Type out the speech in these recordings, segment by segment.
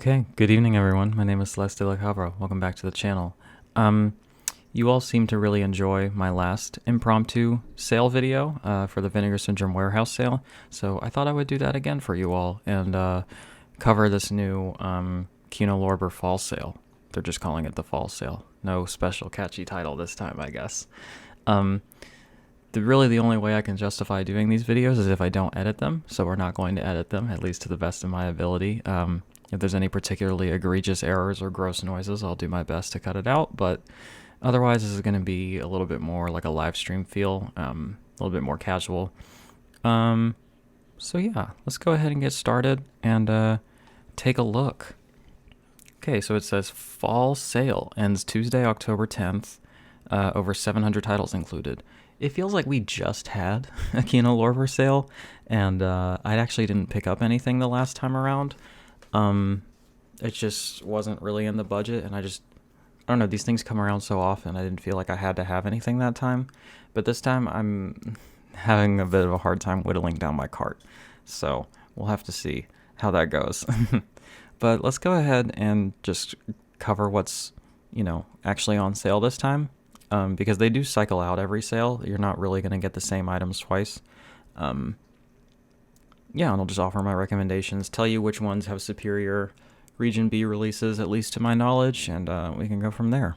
Okay, good evening, everyone. My name is Celeste de la Cabra. Welcome back to the channel. Um, you all seem to really enjoy my last impromptu sale video for the Vinegar Syndrome warehouse sale, so I thought I would do that again for you all and cover this new Kino Lorber fall sale. They're just calling it the fall sale. No special catchy title this time, I guess. Um, really the only way I can justify doing these videos is if I don't edit them, so we're not going to edit them, at least to the best of my ability. If there's any particularly egregious errors or gross noises, I'll do my best to cut it out, but otherwise this is going to be a little bit more like a live stream feel, a little bit more casual. So yeah, let's go ahead and get started and take a look. Okay, so it says fall sale ends Tuesday, October 10th, over 700 titles included. It feels like we just had a Kino Lorber sale, and I actually didn't pick up anything the last time around. It just wasn't really in the budget, and I don't know, these things come around so often, I didn't feel like I had to have anything that time. But this time, I'm having a bit of a hard time whittling down my cart. So, we'll have to see how that goes. But let's go ahead and just cover what's, actually on sale this time. Because they do cycle out every sale. You're not really going to get the same items twice. Yeah, and I'll just offer my recommendations, tell you which ones have superior Region B releases, at least to my knowledge, and we can go from there.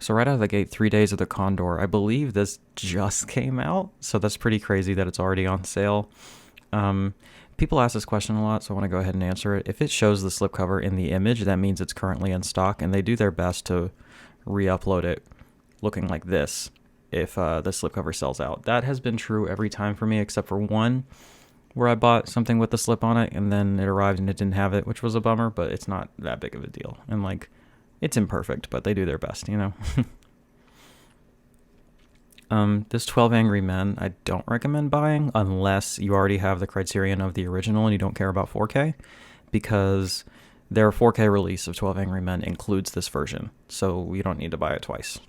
So right out of the gate, 3 Days of the Condor. I believe this just came out, so that's pretty crazy that it's already on sale. People ask this question a lot, so I want to go ahead and answer it. If it shows the slipcover in the image, that means it's currently in stock, and they do their best to re-upload it looking like this if the slipcover sells out. That has been true every time for me, except for one, where I bought something with the slip on it and then it arrived and it didn't have it, which was a bummer, but it's not that big of a deal. And it's imperfect, but they do their best, This 12 Angry Men, I don't recommend buying unless you already have the criterion of the original and you don't care about 4K, because their 4K release of 12 Angry Men includes this version, so you don't need to buy it twice.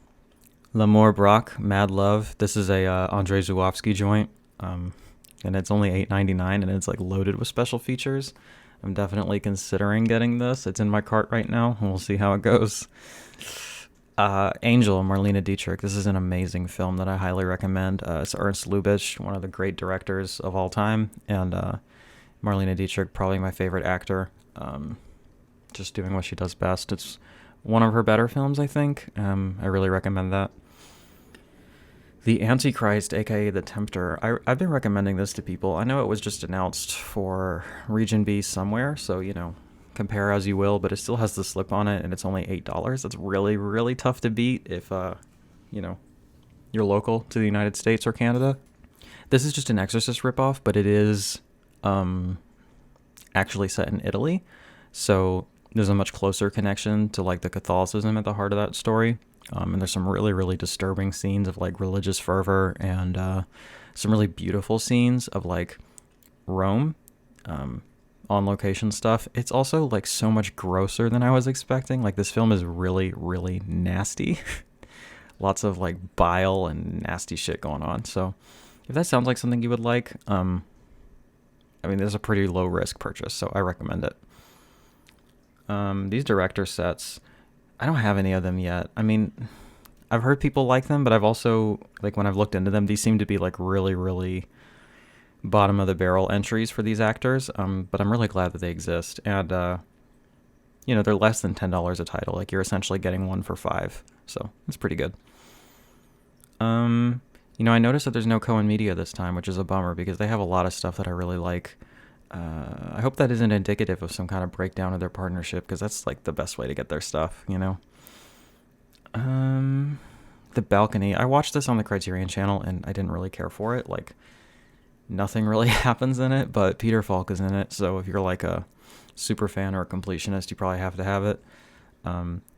L'amour braque, Mad Love. This is a Andrei Zulawski joint. And it's only $8.99, and it's loaded with special features. I'm definitely considering getting this. It's in my cart right now, and we'll see how it goes. Angel, Marlene Dietrich. This is an amazing film that I highly recommend. It's Ernst Lubitsch, one of the great directors of all time, and Marlene Dietrich, probably my favorite actor. Just doing what she does best. It's one of her better films, I think. I really recommend that. The Antichrist, aka The Tempter. I've been recommending this to people. I know it was just announced for Region B somewhere, so, compare as you will, but it still has the slip on it, and it's only $8. That's really, really tough to beat if, you're local to the United States or Canada. This is just an Exorcist ripoff, but it is actually set in Italy, so there's a much closer connection to, the Catholicism at the heart of that story. And there's some really, really disturbing scenes of religious fervor and some really beautiful scenes of Rome on location stuff. It's also so much grosser than I was expecting. This film is really, really nasty. Lots of bile and nasty shit going on. So if that sounds like something you would like, there's a pretty low risk purchase, so I recommend it. These director sets, I don't have any of them yet. I've heard people like them, but I've also, when I've looked into them, these seem to be really, really bottom of the barrel entries for these actors. But I'm really glad that they exist. And, they're less than $10 a title. You're essentially getting one for $5. So it's pretty good. I noticed that there's no Cohen Media this time, which is a bummer because they have a lot of stuff that I really like. I hope that isn't indicative of some kind of breakdown of their partnership, because that's the best way to get their stuff, The Balcony. I watched this on the Criterion channel and I didn't really care for it. Nothing really happens in it, but Peter Falk is in it, so if you're a super fan or a completionist, you probably have to have it.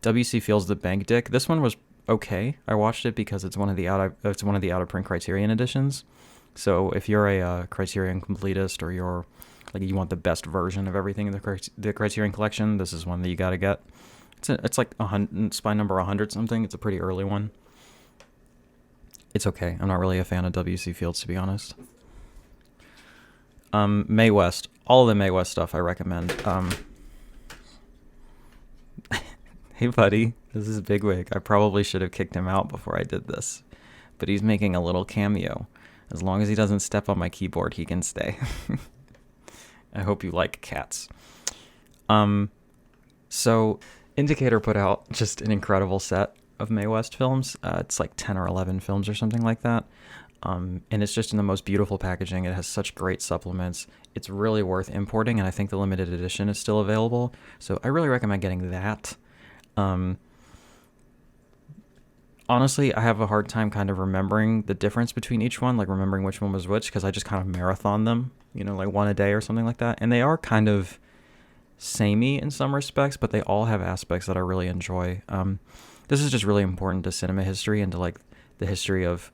W.C. Fields' The Bank Dick. This one was okay. I watched it because it's one of the out of print Criterion editions. So if you're a Criterion completist, or you're you want the best version of everything in the Criterion collection, this is one that you got to get. It's spine number 100 something. It's a pretty early one. It's okay. I'm not really a fan of W.C. Fields, to be honest. Mae West. All of the Mae West stuff I recommend. Hey, buddy, this is Bigwig. I probably should have kicked him out before I did this, but he's making a little cameo. As long as he doesn't step on my keyboard, he can stay. I hope you like cats. So Indicator put out just an incredible set of Mae West films. It's like 10 or 11 films or something like that. And it's just in the most beautiful packaging. It has such great supplements. It's really worth importing, and I think the limited edition is still available. So I really recommend getting that. Honestly, I have a hard time kind of remembering the difference between each one, like remembering which one was which, because I just kind of marathon them, like one a day or something like that. And they are kind of samey in some respects, but they all have aspects that I really enjoy. This is just really important to cinema history and to like the history of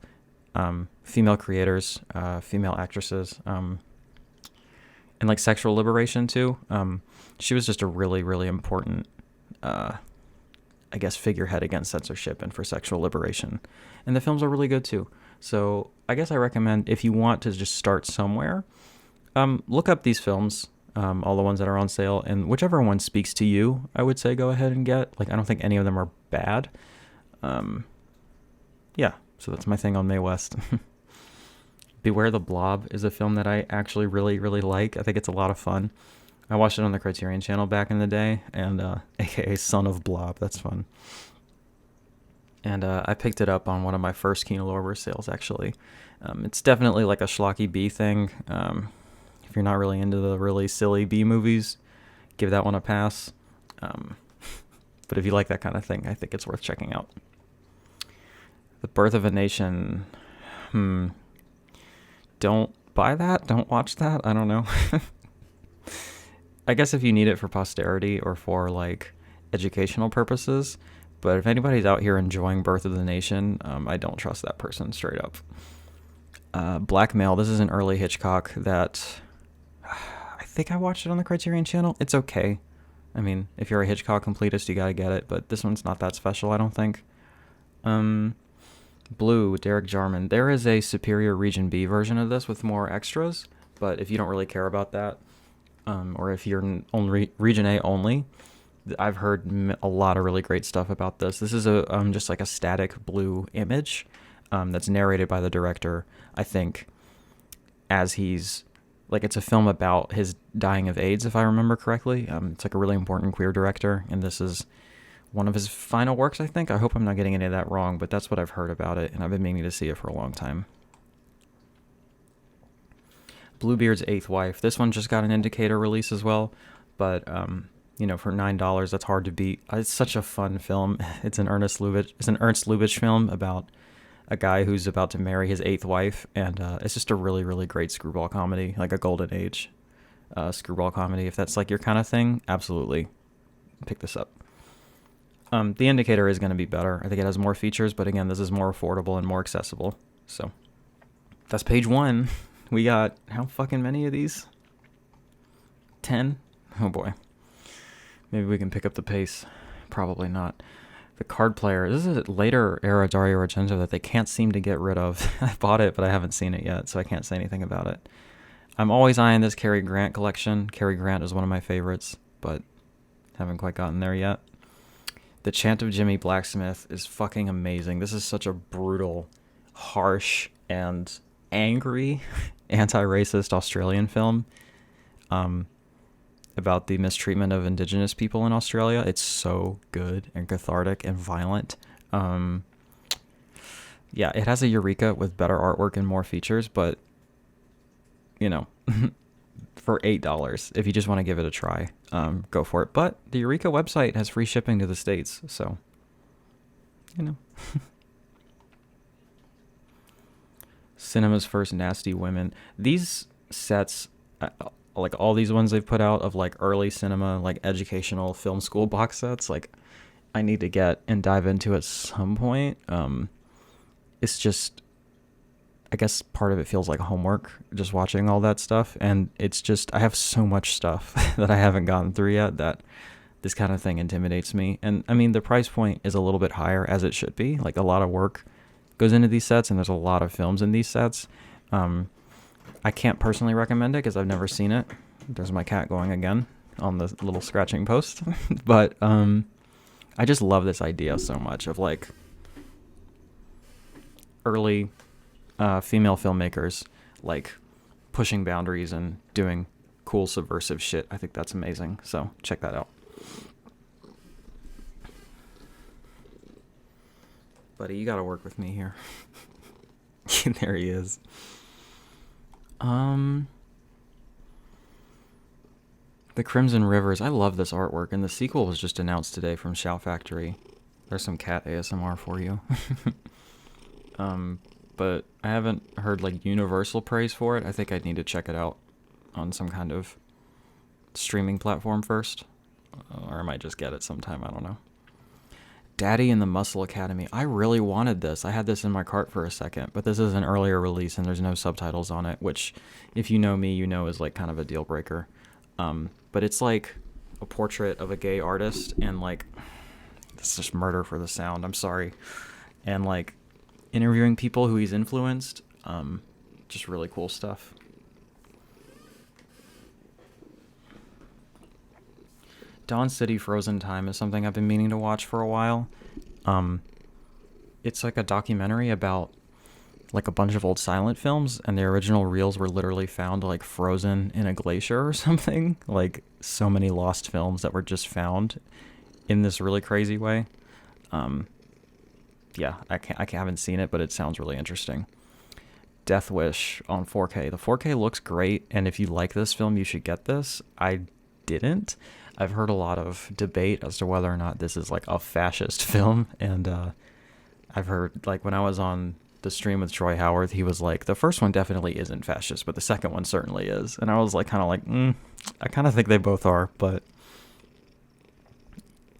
female creators, female actresses, and like sexual liberation too. She was just a really, really important figurehead against censorship and for sexual liberation. And the films are really good too. So I guess I recommend, if you want to just start somewhere, look up these films, all the ones that are on sale, and whichever one speaks to you, I would say go ahead and get. Like, I don't think any of them are bad. Yeah, so that's my thing on Mae West. Beware the Blob is a film that I actually really, really like. I think it's a lot of fun. I watched it on the Criterion channel back in the day, and aka Son of Blob. That's fun. And I picked it up on one of my first Kino Lorber sales, actually. It's definitely like a schlocky B thing. If you're not really into the really silly B movies, give that one a pass. But if you like that kind of thing, I think it's worth checking out. The Birth of a Nation. Don't buy that. Don't watch that. I don't know. I guess if you need it for posterity or for like educational purposes, but if anybody's out here enjoying Birth of the Nation, I don't trust that person straight up. Blackmail. This is an early Hitchcock that I think I watched it on the Criterion channel. It's okay. I mean, if you're a Hitchcock completist, you gotta get it, but this one's not that special, I don't think. Blue, Derek Jarman. There is a superior Region B version of this with more extras, but if you don't really care about that, or if you're only Region A only, I've heard a lot of really great stuff about this. This is just like a static blue image that's narrated by the director, I think, as he's like, it's a film about his dying of AIDS, if I remember correctly. It's like a really important queer director, and this is one of his final works, I think. I hope I'm not getting any of that wrong, but that's what I've heard about it, and I've been meaning to see it for a long time. Bluebeard's Eighth Wife. This one just got an Indicator release as well, but for $9, that's hard to beat. It's such a fun film. It's an Ernst Lubitsch film about a guy who's about to marry his eighth wife, and it's just a really, really great screwball comedy, like a golden age screwball comedy. If that's like your kind of thing, absolutely pick this up. The Indicator is going to be better. I think it has more features, but again, this is more affordable and more accessible. So that's page 1. We got how fucking many of these? 10? Oh boy. Maybe we can pick up the pace. Probably not. The Card Player. This is a later era Dario Argento that they can't seem to get rid of. I bought it, but I haven't seen it yet, so I can't say anything about it. I'm always eyeing this Cary Grant collection. Cary Grant is one of my favorites, but haven't quite gotten there yet. The Chant of Jimmy Blacksmith is fucking amazing. This is such a brutal, harsh, and angry anti-racist Australian film about the mistreatment of Indigenous people in Australia. It's so good and cathartic and violent. Yeah, it has a Eureka with better artwork and more features, but for $8, if you just want to give it a try, go for it. But the Eureka website has free shipping to the States, so Cinema's First Nasty Women. These sets, like all these ones they've put out of like early cinema, like educational film school box sets, like I need to get and dive into at some point. It's just, I guess part of it feels like homework, just watching all that stuff. And it's just, I have so much stuff that I haven't gotten through yet that this kind of thing intimidates me. And I mean, the price point is a little bit higher, as it should be. Like, a lot of work goes into these sets, and there's a lot of films in these sets. I can't personally recommend it because I've never seen it. There's my cat going again on the little scratching post. But I just love this idea so much of like early female filmmakers like pushing boundaries and doing cool subversive shit. I think that's amazing. So check that out. Buddy, you gotta work with me here. There he is. The Crimson Rivers. I love this artwork, and the sequel was just announced today from Shout Factory. There's some cat ASMR for you. But I haven't heard like universal praise for it. I think I'd need to check it out on some kind of streaming platform first, or I might just get it sometime. I don't know. Daddy and the Muscle Academy. I really wanted this. I had this in my cart for a second, but this is an earlier release and there's no subtitles on it, which if you know me, you know is like kind of a deal breaker. But it's like a portrait of a gay artist, and like, it's just murder for the sound. I'm sorry. And like interviewing people who he's influenced. Just really cool stuff. Dawn City Frozen Time is something I've been meaning to watch for a while. It's like a documentary about like a bunch of old silent films, and the original reels were literally found like frozen in a glacier or something. Like so many lost films that were just found in this really crazy way. Yeah, I haven't seen it, but it sounds really interesting. Death Wish on 4K. The 4K looks great, and if you like this film, you should get this. I didn't. I've heard a lot of debate as to whether or not this is like a fascist film, and I've heard like when I was on the stream with Troy Howard, he was like, the first one definitely isn't fascist, but the second one certainly is. And I was like, kind of like, I kind of think they both are, but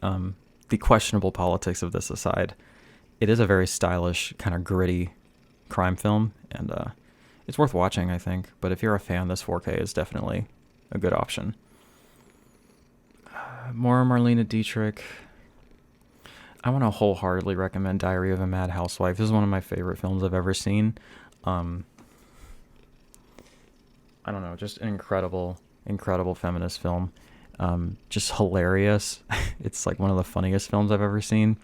the questionable politics of this aside, it is a very stylish, kind of gritty crime film, and it's worth watching, I think. But if you're a fan, this 4K is definitely a good option. More Marlene Dietrich. I want to wholeheartedly recommend Diary of a Mad Housewife. This is one of my favorite films I've ever seen. I don't know, just an incredible feminist film. Just hilarious. It's like one of the funniest films I've ever seen.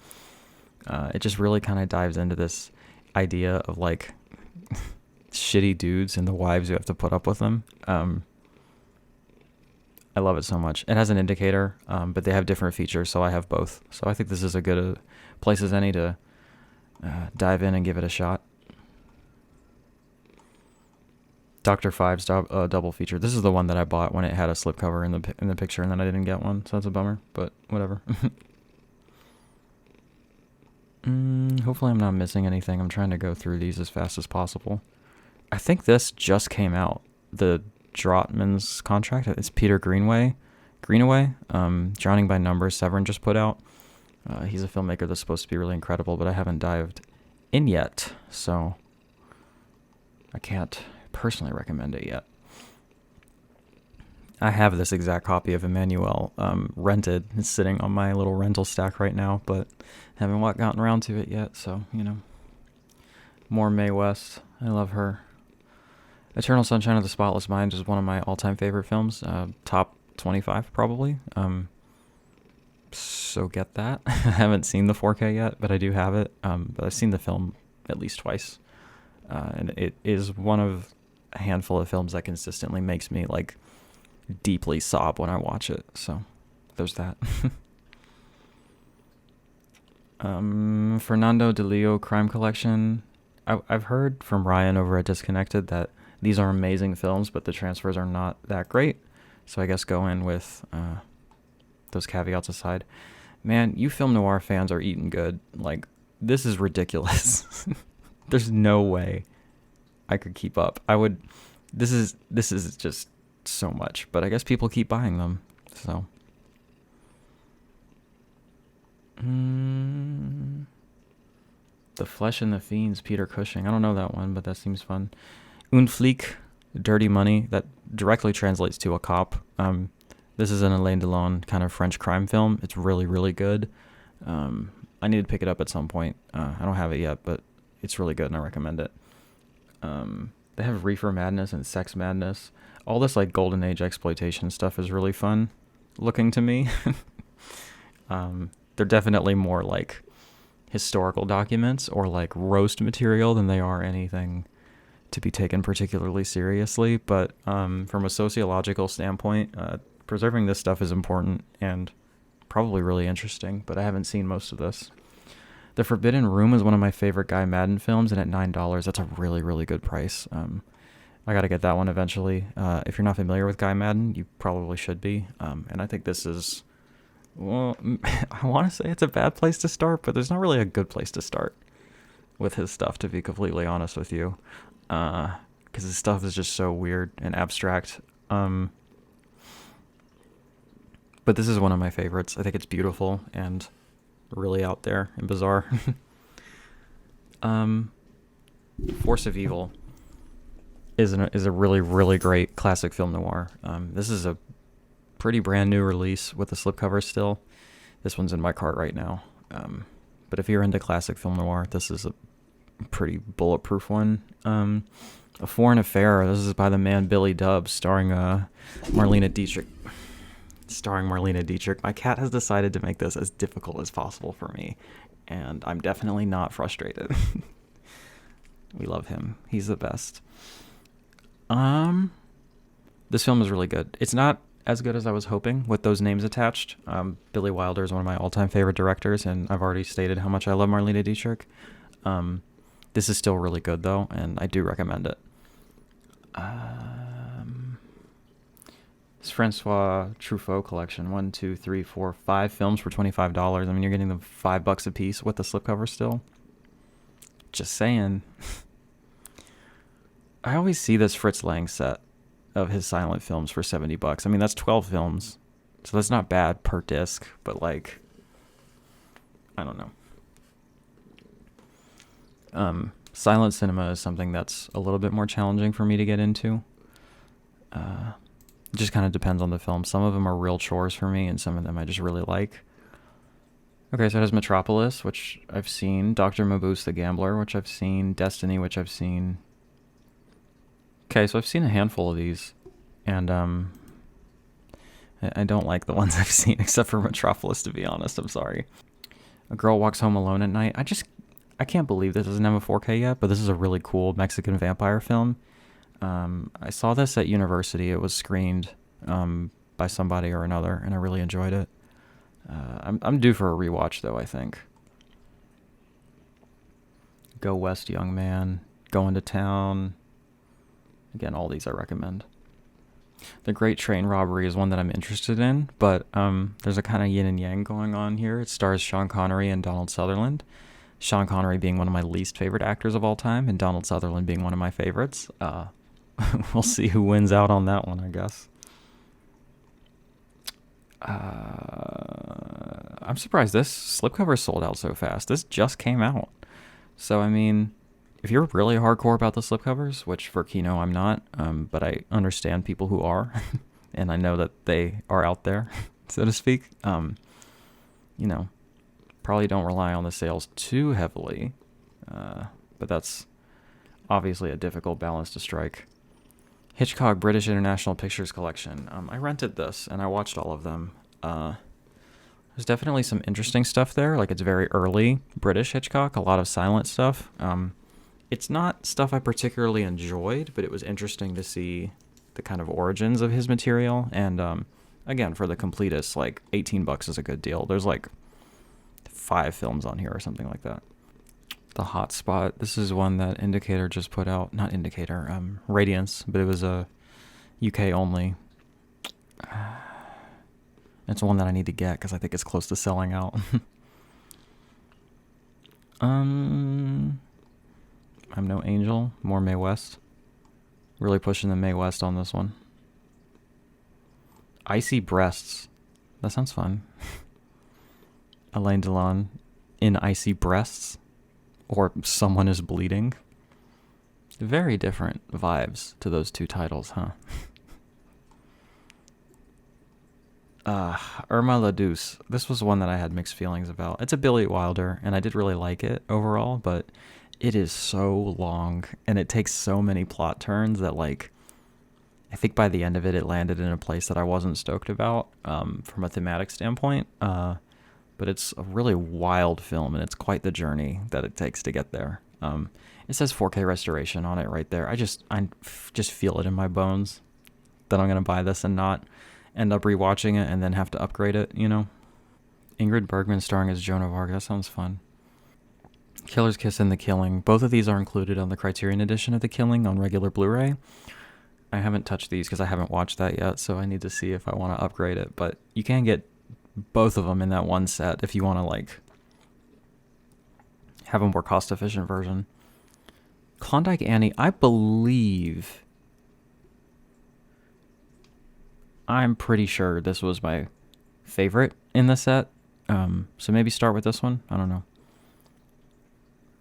It just really kind of dives into this idea of like shitty dudes and the wives who have to put up with them. I love it so much. It has an indicator, but they have different features, so I have both. So I think this is as good a place as any to dive in and give it a shot. Dr. Five's double feature. This is the one that I bought when it had a slipcover in the picture, and then I didn't get one, so that's a bummer, but whatever. Hopefully I'm not missing anything. I'm trying to go through these as fast as possible. I think this just came out. The Drottman's contract. It's Peter Greenaway. Drowning by Numbers, Severin just put out. He's a filmmaker that's supposed to be really incredible, but I haven't dived in yet, so I can't personally recommend it yet. I have this exact copy of Emmanuel rented. It's sitting on my little rental stack right now, but haven't gotten around to it yet, so, you know. More Mae West. I love her. Eternal Sunshine of the Spotless Mind is one of my all-time favorite films. Top 25, probably. So get that. I haven't seen the 4K yet, but I do have it. But I've seen the film at least twice. And it is one of a handful of films that consistently makes me, like, deeply sob when I watch it. So there's that. Fernando de Leo Crime Collection. I've heard from Ryan over at Disconnected that these are amazing films, but the transfers are not that great. So I guess go in with those caveats aside. Man, you film noir fans are eating good. Like, this is ridiculous. There's no way I could keep up. This is just so much, but I guess people keep buying them. So The Flesh and the Fiends, Peter Cushing. I don't know that one, but that seems fun. Un Flic, Dirty Money, that directly translates to a cop. This is an Alain Delon kind of French crime film. It's really, really good. I need to pick it up at some point. I don't have it yet, but it's really good and I recommend it. They have Reefer Madness and Sex Madness. All this like golden age exploitation stuff is really fun looking to me. they're definitely more like historical documents or like roast material than they are anything to be taken particularly seriously. But from a sociological standpoint, preserving this stuff is important and probably really interesting, but I haven't seen most of this. The Forbidden Room is one of my favorite Guy Madden films, and at $9, that's a really, really good price. I got to get that one eventually. If you're not familiar with Guy Madden, you probably should be. And I think this is, well, I want to say it's a bad place to start, but there's not really a good place to start with his stuff, to be completely honest with you. Because his stuff is just so weird and abstract. But this is one of my favorites. I think it's beautiful and really out there and bizarre. Force of Evil is a really, really great classic film noir. This is a pretty brand new release with the slipcover still. This one's in my cart right now. But if you're into classic film noir, this is a pretty bulletproof one. A Foreign Affair. This is by the man Billy Dubs, starring Marlene Dietrich. My cat has decided to make this as difficult as possible for me, and I'm definitely not frustrated. We love him. He's the best. This film is really good. It's not as good as I was hoping with those names attached. Billy Wilder is one of my all-time favorite directors, and I've already stated how much I love Marlene Dietrich. This is still really good, though, and I do recommend it. It's Francois Truffaut collection. 1, 2, 3, 4, 5 films for $25. I mean, you're getting them $5 a piece with the slipcover still. Just saying. I always see this Fritz Lang set of his silent films for $70. I mean, that's 12 films, so that's not bad per disc, but like, I don't know. Silent cinema is something that's a little bit more challenging for me to get into. It just kind of depends on the film. Some of them are real chores for me, and some of them I just really like. Okay, so it has Metropolis, which I've seen. Dr. Mabuse the Gambler, which I've seen. Destiny, which I've seen. Okay, so I've seen a handful of these, and I don't like the ones I've seen, except for Metropolis, to be honest. I'm sorry. A Girl Walks Home Alone at Night. I can't believe this doesn't have a 4K yet, but this is a really cool Mexican vampire film. I saw this at university. It was screened by somebody or another, and I really enjoyed it. I'm due for a rewatch, though, I think. Go West, Young Man. Going to Town. Again, all these I recommend. The Great Train Robbery is one that I'm interested in, but there's a kind of yin and yang going on here. It stars Sean Connery and Donald Sutherland. Sean Connery being one of my least favorite actors of all time, and Donald Sutherland being one of my favorites. We'll see who wins out on that one, I guess. I'm surprised this slipcover sold out so fast. This just came out. So, I mean, if you're really hardcore about the slipcovers, which for Kino I'm not, but I understand people who are, and I know that they are out there, so to speak, probably don't rely on the sales too heavily, but that's obviously a difficult balance to strike. Hitchcock British International Pictures Collection. I rented this, and I watched all of them. There's definitely some interesting stuff there. Like, it's very early British Hitchcock, a lot of silent stuff. It's not stuff I particularly enjoyed, but it was interesting to see the kind of origins of his material. And again, for the completists, like, $18 is a good deal. There's like 5 films on here or something like that. The Hot Spot. This is one that Indicator just put out. Not Indicator, Radiance, but it was a UK only. It's one that I need to get because I think it's close to selling out. I'm No Angel. More Mae West. Really pushing the Mae West on this one. Icy Breasts. That sounds fun. Alain Delon in Icy Breasts. Or Someone is Bleeding. Very different vibes to those two titles, huh? Irma La Douce. This was one that I had mixed feelings about. It's a Billy Wilder, and I did really like it overall, but it is so long, and it takes so many plot turns that, like, I think by the end of it, it landed in a place that I wasn't stoked about, from a thematic standpoint. but it's a really wild film, and it's quite the journey that it takes to get there. It says 4K restoration on it right there. I just feel it in my bones that I'm gonna buy this and not end up rewatching it and then have to upgrade it. You know, Ingrid Bergman starring as Joan of Arc. That sounds fun. Killer's Kiss and The Killing. Both of these are included on the Criterion edition of The Killing on regular Blu-ray. I haven't touched these because I haven't watched that yet, so I need to see if I want to upgrade it. But you can get both of them in that one set if you want to, like, have a more cost-efficient version. Klondike Annie, I'm pretty sure this was my favorite in the set. So maybe start with this one. I don't know.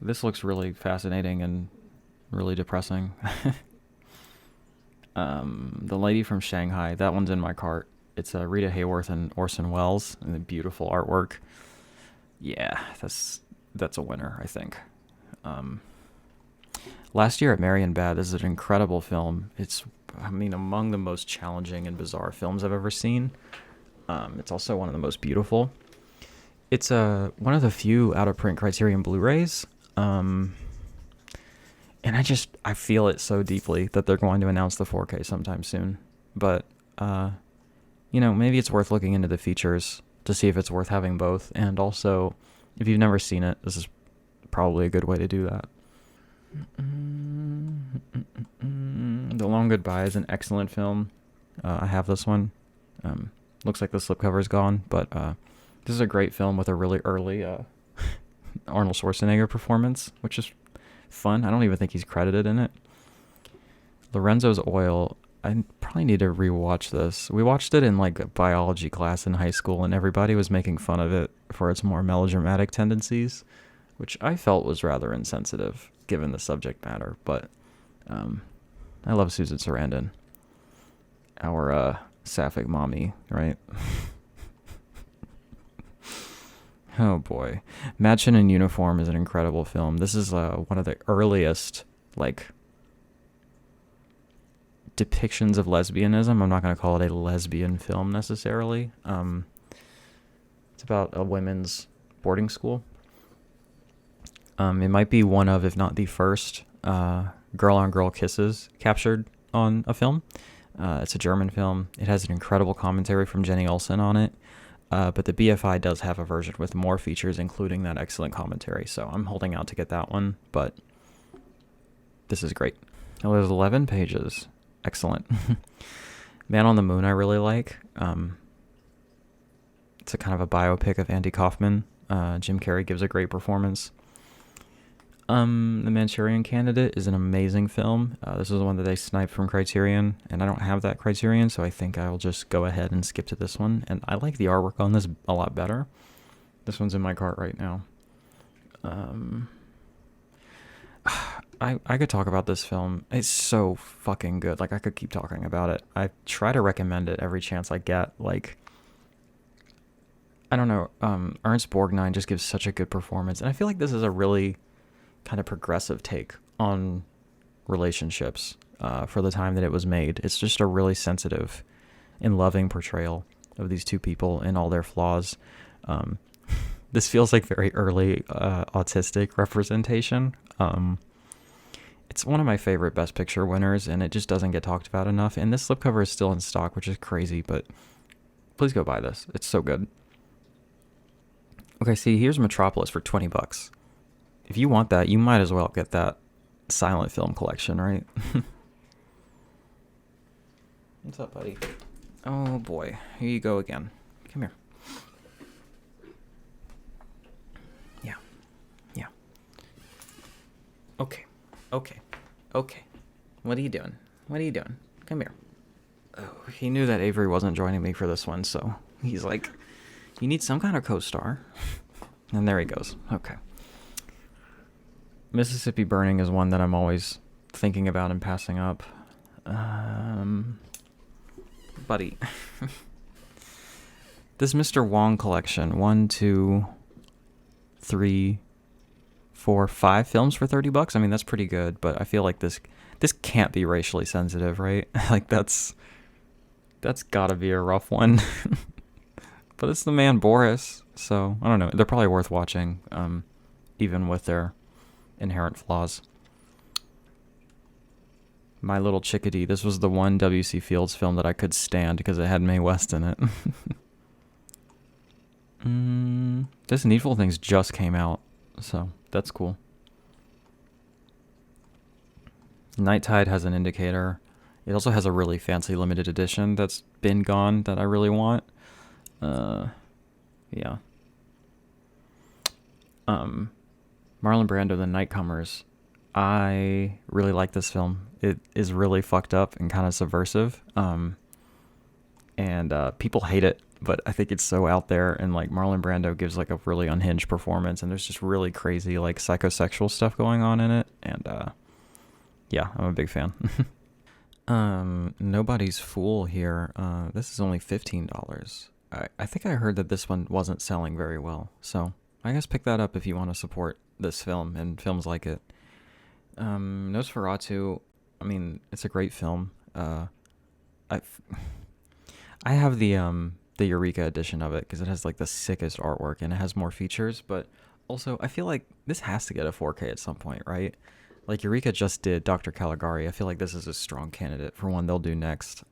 This looks really fascinating and really depressing. The Lady from Shanghai, that one's in my cart. It's Rita Hayworth and Orson Welles, and the beautiful artwork. Yeah, that's a winner, I think. Last Year at Marienbad, this is an incredible film. It's, among the most challenging and bizarre films I've ever seen. It's also one of the most beautiful. It's one of the few out-of-print Criterion Blu-rays. And I feel it so deeply that they're going to announce the 4K sometime soon. But, maybe it's worth looking into the features to see if it's worth having both. And also, if you've never seen it, this is probably a good way to do that. The Long Goodbye is an excellent film. I have this one. Looks like the slipcover is gone, but this is a great film with a really early Arnold Schwarzenegger performance, which is fun. I don't even think he's credited in it. Lorenzo's Oil, I probably need to rewatch this. We watched it in like a biology class in high school, and everybody was making fun of it for its more melodramatic tendencies, which I felt was rather insensitive given the subject matter. But I love Susan Sarandon, our sapphic mommy, right? Oh boy. Madchen in Uniform is an incredible film. This is one of the earliest, like, depictions of lesbianism. I'm not going to call it a lesbian film necessarily. It's about a women's boarding school. It might be one of, if not the first, girl-on-girl kisses captured on a film. It's a German film. It has an incredible commentary from Jenny Olsen on it. But the BFI does have a version with more features, including that excellent commentary. So I'm holding out to get that one, but this is great. Oh, there's 11 pages. Excellent. Man on the Moon I really like. It's a kind of a biopic of Andy Kaufman. Jim Carrey gives a great performance. The Manchurian Candidate is an amazing film. This is the one that they sniped from Criterion, and I don't have that Criterion, so I think I'll just go ahead and skip to this one. And I like the artwork on this a lot better. This one's in my cart right now. I could talk about this film. It's so fucking good. Like, I could keep talking about it. I try to recommend it every chance I get. Like, I don't know. Ernst Borgnine just gives such a good performance, and I feel like this is a really kind of progressive take on relationships for the time that it was made. It's just a really sensitive and loving portrayal of these two people and all their flaws. This feels like very early autistic representation. It's one of my favorite Best Picture winners, and it just doesn't get talked about enough. And this slipcover is still in stock, which is crazy, but please go buy this. It's so good. Okay, see, here's Metropolis for $20. If you want that, you might as well get that silent film collection, right? What's up, buddy? Oh boy, here you go again. Come here. Yeah. Okay. What are you doing? Come here. Oh, he knew that Avery wasn't joining me for this one, so he's like, you need some kind of co-star. And there he goes. Okay. Mississippi Burning is one that I'm always thinking about and passing up. Buddy. This Mr. Wong collection, 1, 2, 3, 4, 5 films for $30. I mean, that's pretty good, but I feel like this can't be racially sensitive, right? Like, that's gotta be a rough one. but it's the man Boris, so I don't know. They're probably worth watching, even with their inherent flaws. My Little Chickadee. This was the one W.C. Fields film that I could stand because it had Mae West in it. This Needful Things just came out, so that's cool. Night Tide has an indicator. It also has a really fancy limited edition that's been gone that I really want. Yeah. Marlon Brando, The Nightcomers. I really like this film. It is really fucked up and kind of subversive. And people hate it, but I think it's so out there. And like Marlon Brando gives like a really unhinged performance, and there's just really crazy like psychosexual stuff going on in it. And yeah, I'm a big fan. Nobody's Fool here. This is only $15. I think I heard that this one wasn't selling very well, so I guess pick that up if you want to support this film and films like it. Nosferatu, I mean, it's a great film. I have the Eureka edition of it because it has like the sickest artwork and it has more features, but also I feel like this has to get a 4K at some point, right? Like Eureka just did Dr. Caligari. I feel like this is a strong candidate for one they'll do next.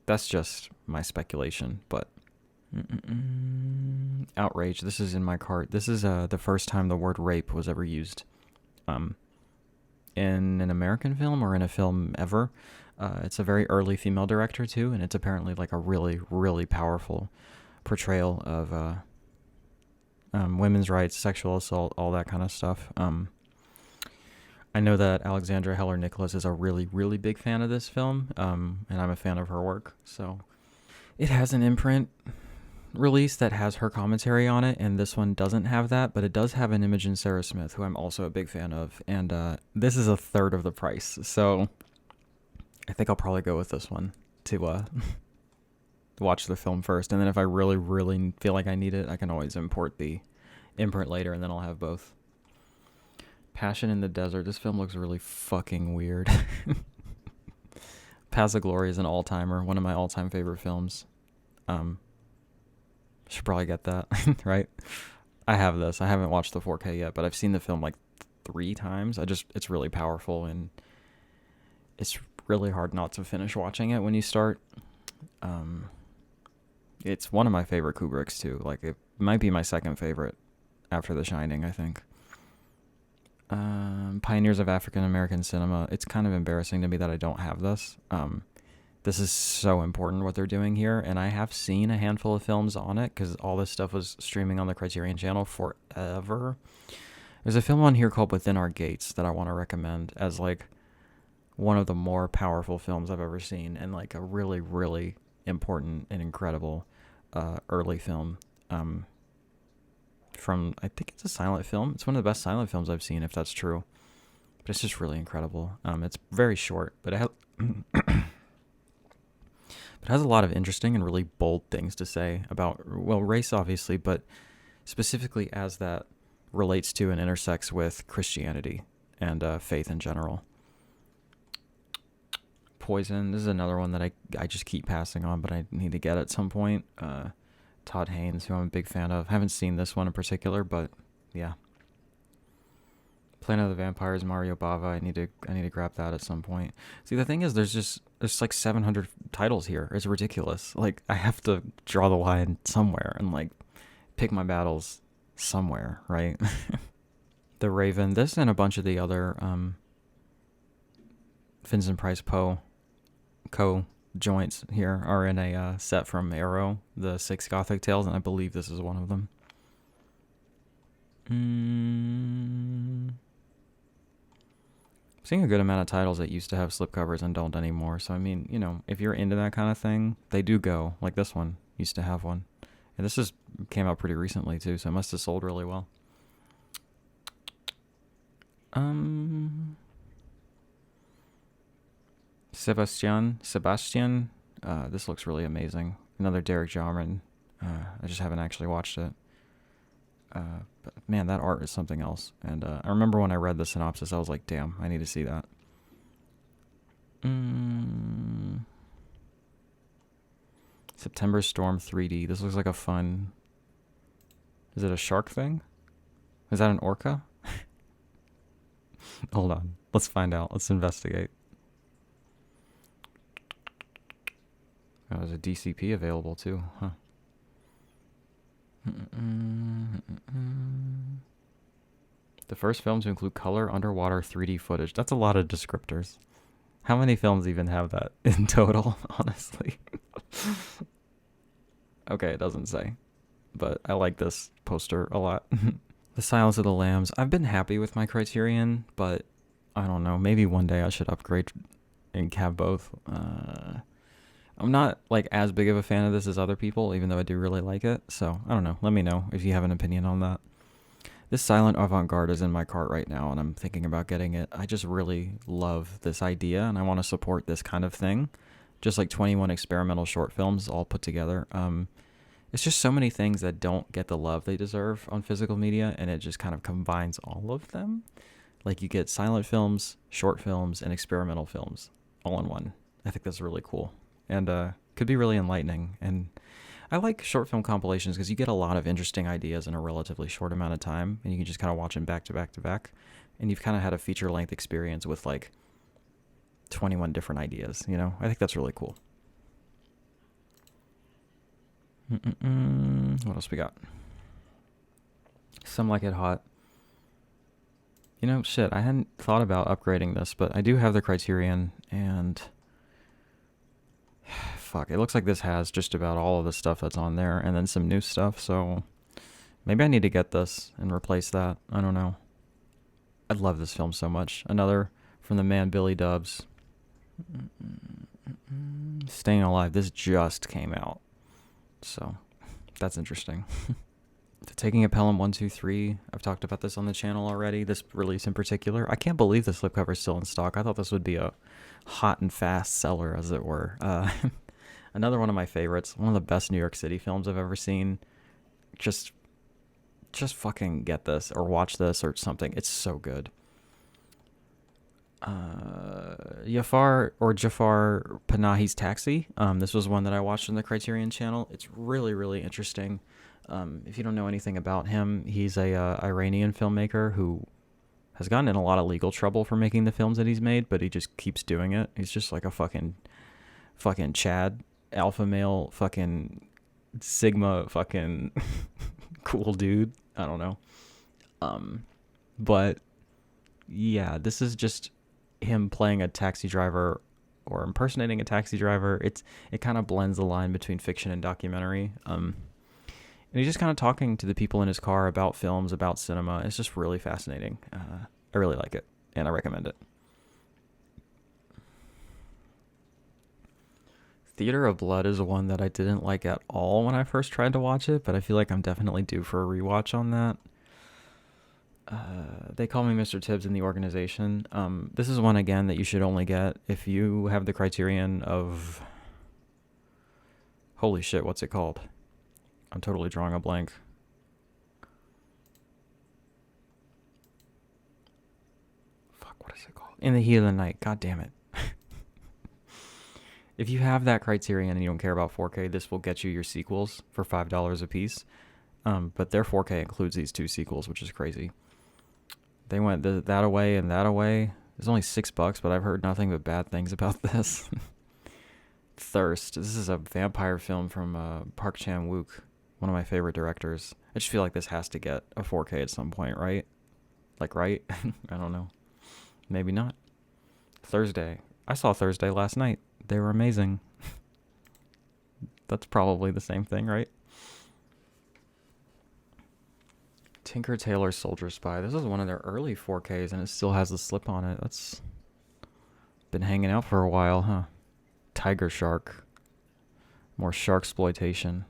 That's just my speculation, but Outrage. This is in my cart. This is the first time the word rape was ever used in an American film or in a film ever. It's a very early female director too, and it's apparently like a really, really powerful portrayal of women's rights, sexual assault, all that kind of stuff. I know that Alexandra Heller-Nicholas is a really, really big fan of this film, and I'm a fan of her work. So it has an imprint release that has her commentary on it, and this one doesn't have that, but it does have an Imogen Sarah Smith, who I'm also a big fan of, and this is a third of the price. So I think I'll probably go with this one to watch the film first, and then if I really, really feel like I need it, I can always import the imprint later, and then I'll have both. Passion in the Desert. This film looks really fucking weird. Paths of Glory is an all-timer, one of my all-time favorite films. Should probably get that, right? I have this. I haven't watched the 4K yet, but I've seen the film like 3 times. It's really powerful, and it's really hard not to finish watching it when you start. It's one of my favorite Kubricks too. Like it might be my second favorite after The Shining, I think. Pioneers of African American Cinema. It's kind of embarrassing to me that I don't have this. This is so important what they're doing here, and I have seen a handful of films on it because all this stuff was streaming on the Criterion channel forever. There's a film on here called Within Our Gates that I want to recommend as like one of the more powerful films I've ever seen, and like a really, really important and incredible early film. From, I think it's a silent film. It's one of the best silent films I've seen, if that's true. But it's just really incredible. It's very short, but it has a lot of interesting and really bold things to say about, well, race obviously, but specifically as that relates to and intersects with Christianity and faith in general. Poison. This is another one that I just keep passing on, but I need to get at some point. Todd Haynes, who I'm a big fan of. Haven't seen this one in particular, but yeah. Planet of the Vampires, Mario Bava. I need to grab that at some point. See, the thing is, there's like 700 titles here. It's ridiculous. Like I have to draw the line somewhere and like pick my battles somewhere, right? The Raven. This and a bunch of the other Vincent Price Poe joints here are in a set from Arrow, the 6 Gothic Tales, and I believe this is one of them. Seeing a good amount of titles that used to have slipcovers and don't anymore. So I mean, you know, if you're into that kind of thing, they do go. Like this one used to have one, and this just came out pretty recently too, so it must have sold really well. Sebastian. This looks really amazing. Another Derek Jarman. I just haven't actually watched it. But man, that art is something else. And I remember when I read the synopsis, I was like, damn, I need to see that. September Storm 3D. This looks like a fun... Is it a shark thing? Is that an orca? Hold on. Let's find out. Let's investigate. Oh, there's a DCP available too, huh? The first film to include color underwater 3D footage. That's a lot of descriptors. How many films even have that in total, honestly? Okay, it doesn't say. But I like this poster a lot. The Silence of the Lambs. I've been happy with my Criterion, but I don't know. Maybe one day I should upgrade and have both. I'm not like as big of a fan of this as other people, even though I do really like it. So I don't know. Let me know if you have an opinion on that. This Silent Avant-Garde is in my cart right now, and I'm thinking about getting it. I just really love this idea, and I want to support this kind of thing. Just like 21 experimental short films all put together. It's just so many things that don't get the love they deserve on physical media, and it just kind of combines all of them. Like you get silent films, short films, and experimental films all in one. I think that's really cool, and could be really enlightening. And I like short film compilations because you get a lot of interesting ideas in a relatively short amount of time, and you can just kind of watch them back to back to back, and you've kind of had a feature-length experience with like 21 different ideas, you know? I think that's really cool. What else we got? Some Like It Hot. You know, shit, I hadn't thought about upgrading this, but I do have the Criterion, and fuck, it looks like this has just about all of the stuff that's on there, and then some new stuff, so maybe I need to get this and replace that. I don't know. I love this film so much. Another from the man Billy Dubs. Staying Alive. This just came out, so that's interesting. Taking a Pelham 123. I've talked about this on the channel already. This release in particular. I can't believe the slipcover is still in stock. I thought this would be a hot and fast seller, as it were. Another one of my favorites. One of the best New York City films I've ever seen. Just fucking get this or watch this or something. It's so good. Jafar Panahi's Taxi. This was one that I watched on the Criterion channel. It's really, really interesting. If you don't know anything about him, he's a Iranian filmmaker who has gotten in a lot of legal trouble for making the films that he's made, but he just keeps doing it. He's just like a fucking Chad, alpha male, fucking Sigma, fucking cool dude. I don't know. But yeah, this is just him playing a taxi driver or impersonating a taxi driver. It kind of blends the line between fiction and documentary. And he's just kind of talking to the people in his car about films, about cinema. It's just really fascinating. I really like it, and I recommend it. Theater of Blood is one that I didn't like at all when I first tried to watch it, but I feel like I'm definitely due for a rewatch on that. They Call Me Mr. Tibbs in the Organization. This is one, again, that you should only get if you have the Criterion of... Holy shit, what's it called? I'm totally drawing a blank. Fuck, what is it called? In the Heat of the Night. God damn it. If you have that Criterion and you don't care about 4K, this will get you your sequels for $5 a piece. But their 4K includes these two sequels, which is crazy. They went that away and that away. It's only $6, but I've heard nothing but bad things about this. Thirst. This is a vampire film from Park Chan-wook, one of my favorite directors. I just feel like this has to get a 4K at some point, right? Like, right? I don't know. Maybe not. Thursday. I saw Thursday last night. They were amazing. That's probably the same thing, right? Tinker Tailor Soldier Spy. This is one of their early 4Ks, and it still has the slip on it. That's been hanging out for a while, huh? Tiger Shark. More shark exploitation.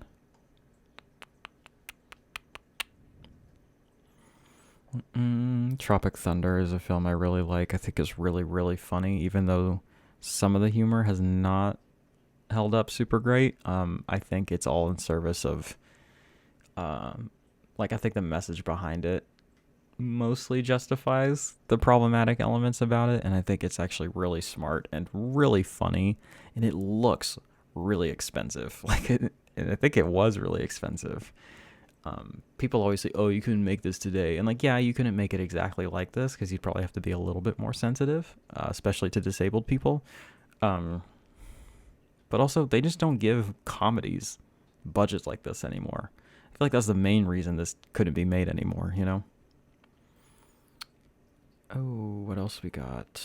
Tropic Thunder is a film I really like. I think it's really, really funny, even though some of the humor has not held up super great. I think it's all in service of, I think the message behind it mostly justifies the problematic elements about it, and I think it's actually really smart and really funny, and it looks really expensive. And I think it was really expensive. People always say, oh, you couldn't make this today. And like, yeah, you couldn't make it exactly like this because you'd probably have to be a little bit more sensitive, especially to disabled people. But also, they just don't give comedies budgets like this anymore. I feel like that's the main reason this couldn't be made anymore, you know? Oh, what else we got?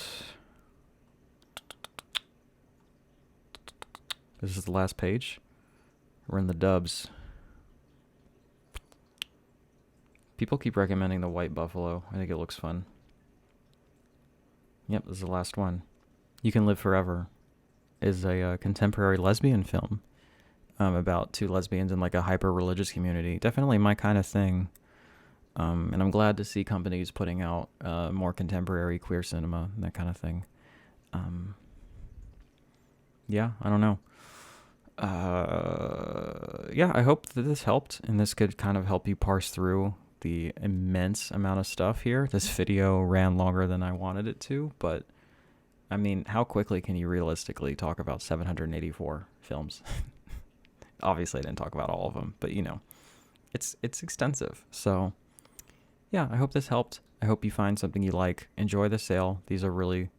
This is the last page. We're in the dubs. People keep recommending the White Buffalo. I think it looks fun. Yep, this is the last one. You Can Live Forever is a contemporary lesbian film about two lesbians in like a hyper-religious community. Definitely my kind of thing. And I'm glad to see companies putting out more contemporary queer cinema and that kind of thing. Yeah, I don't know. Yeah, I hope that this helped, and this could kind of help you parse through the immense amount of stuff here. This video ran longer than I wanted it to, but I mean, how quickly can you realistically talk about 784 films? Obviously, I didn't talk about all of them, but you know, it's extensive. So yeah, I hope this helped. I hope you find something you like. Enjoy the sale. These are really,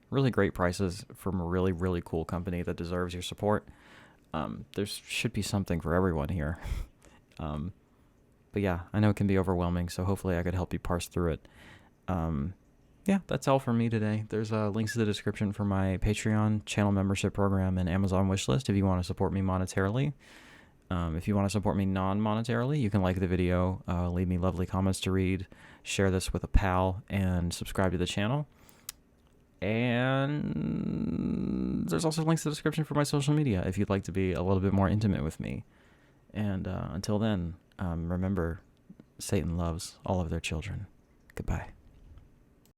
really great prices from a really, really cool company that deserves your support. There should be something for everyone here. But yeah, I know it can be overwhelming, so hopefully I could help you parse through it. Yeah, that's all for me today. There's links in the description for my Patreon channel membership program and Amazon wishlist if you want to support me monetarily. If you want to support me non-monetarily, you can like the video, leave me lovely comments to read, share this with a pal, and subscribe to the channel. And there's also links in the description for my social media if you'd like to be a little bit more intimate with me. And until then, remember, Satan loves all of their children. Goodbye.